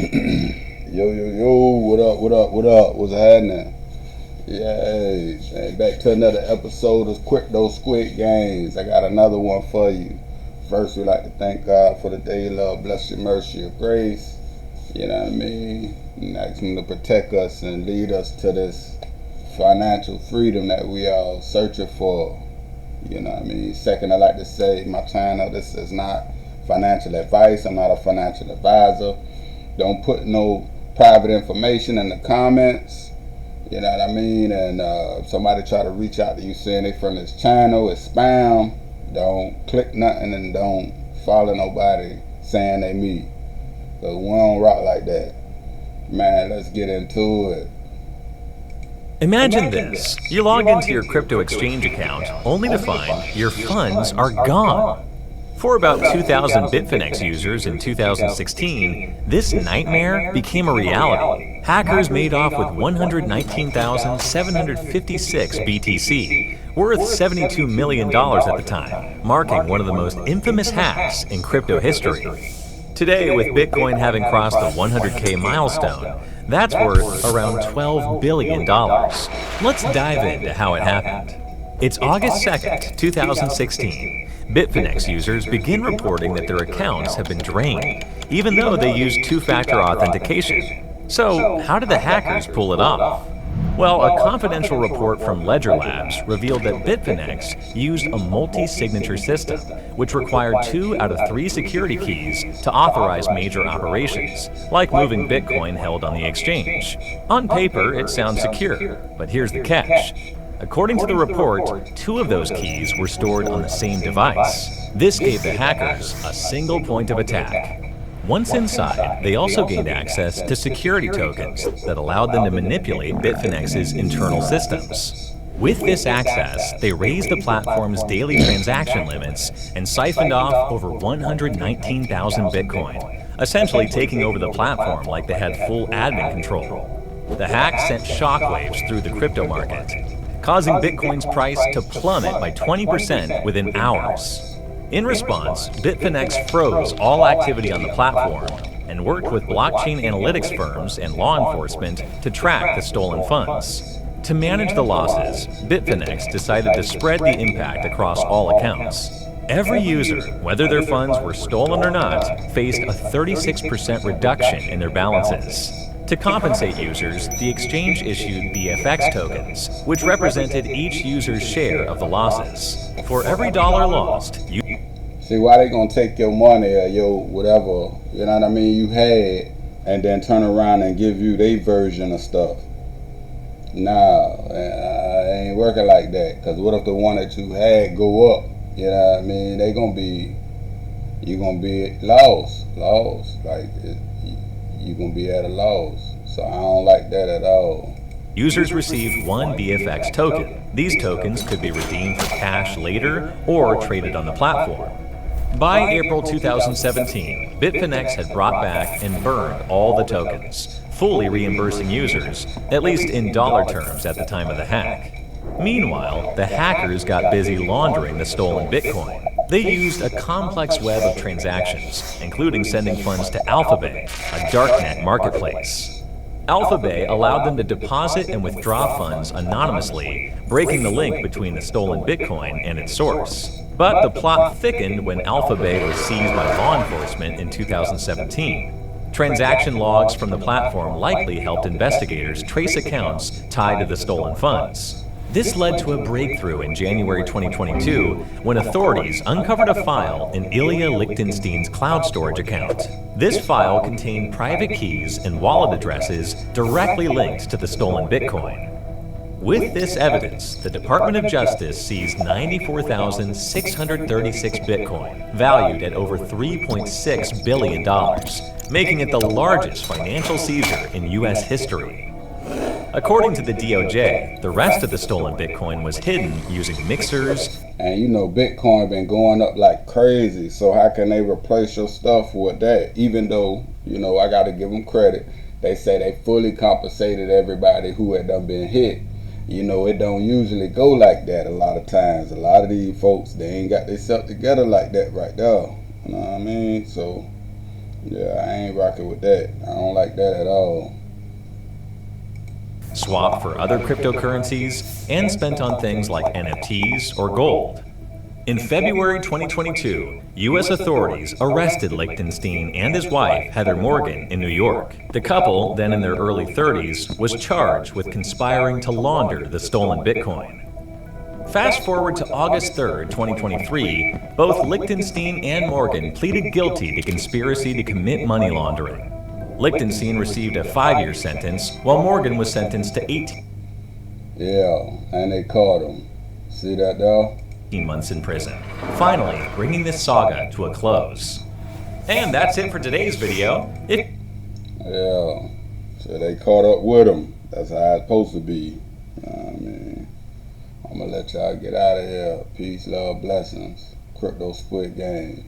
Yo, what's happening? Yeah, back to another episode of Crypto Squid Games. I got another one for you. First, we like to thank God for the daily love, blessing, mercy, of grace. You know what I mean? And ask Him to protect us and lead us to this financial freedom that we are searching for. You know what I mean? Second, I like to say my channel, this is not financial advice. I'm not a financial advisor. Don't put no private information in the comments. You know what I mean? And if somebody try to reach out to you saying they from this channel, it's spam. Don't click nothing and don't follow nobody saying they me. Cause we don't rock like that. Man, let's get into it. Imagine this. You log into your crypto exchange account only to find your funds are gone. For about 2,000 Bitfinex users in 2016, this nightmare became a reality. Hackers made off with 119,756 BTC, worth $72 million at the time, marking one of the most infamous hacks in crypto history. Today, with Bitcoin having crossed the 100K milestone, that's worth around $12 billion. Let's dive into how it happened. It's August 2nd, 2016. Bitfinex users begin reporting that their accounts have been drained, even though they used two-factor authentication. So, how did the hackers pull it off? Well, a confidential report from Ledger Labs revealed that Bitfinex used a multi-signature system, which required 2 out of 3 security keys to authorize major operations, like moving Bitcoin held on the exchange. On paper, it sounds secure, but here's the catch. According to the report, 2 of those keys were stored on the same device. This gave the hackers a single point of attack. Once inside, they also gained access to security tokens that allowed them to manipulate Bitfinex's internal systems. With this access, they raised the platform's daily transaction limits and siphoned off over 119,000 Bitcoin, essentially taking over the platform like they had full admin control. The hack sent shockwaves through the crypto market, causing Bitcoin's price to plummet by 20% within hours. In response, Bitfinex froze all activity on the platform and worked with blockchain analytics firms and law enforcement to track the stolen funds. To manage the losses, Bitfinex decided to spread the impact across all accounts. Every user, whether their funds were stolen or not, faced a 36% reduction in their balances. To compensate users, the exchange issued BFX tokens, which represented each user's share of the losses. For every dollar lost, See, why they gonna take your money or your whatever, you know what I mean, you had, and then turn around and give you their version of stuff? Nah, it ain't working like that. Cause what if the one that you had go up? You know what I mean? You gonna be lost. Like, you gonna be at a loss. So I don't like that at all. Users received 1 BFX token. These tokens could be redeemed for cash later or traded on the platform. By April 2017, Bitfinex had brought back and burned all the tokens, fully reimbursing users, at least in dollar terms at the time of the hack. Meanwhile, the hackers got busy laundering the stolen Bitcoin. They used a complex web of transactions, including sending funds to Alphabay, a darknet marketplace. Alphabay allowed them to deposit and withdraw funds anonymously, breaking the link between the stolen Bitcoin and its source. But the plot thickened when Alphabay was seized by law enforcement in 2017. Transaction logs from the platform likely helped investigators trace accounts tied to the stolen funds. This led to a breakthrough in January 2022 when authorities uncovered a file in Ilya Lichtenstein's cloud storage account. This file contained private keys and wallet addresses directly linked to the stolen Bitcoin. With this evidence, the Department of Justice seized 94,636 Bitcoin, valued at over $3.6 billion, making it the largest financial seizure in U.S. history. According to the DOJ, the rest of the stolen Bitcoin was hidden using mixers. And you know, Bitcoin been going up like crazy, so how can they replace your stuff with that? Even though, you know, I gotta give them credit. They say they fully compensated everybody who had done been hit. You know, it don't usually go like that a lot of times. A lot of these folks, they ain't got themselves together like that right there. You know what I mean? So, Yeah, I ain't rocking with that. I don't like that at all. Swapped for other cryptocurrencies, and spent on things like NFTs or gold. In February 2022, U.S. authorities arrested Lichtenstein and his wife, Heather Morgan, in New York. The couple, then in their early 30s, was charged with conspiring to launder the stolen Bitcoin. Fast forward to August 3, 2023, both Lichtenstein and Morgan pleaded guilty to conspiracy to commit money laundering. Lichtenstein received a 5-year sentence, while Morgan was sentenced to 18 Yeah, and they caught him. See that though? months in prison, finally bringing this saga to a close. And that's it for today's video. Yeah, so they caught up with him. That's how it's supposed to be. I mean, I'm gonna let y'all get out of here. Peace, love, blessings. Crypto Squid Game.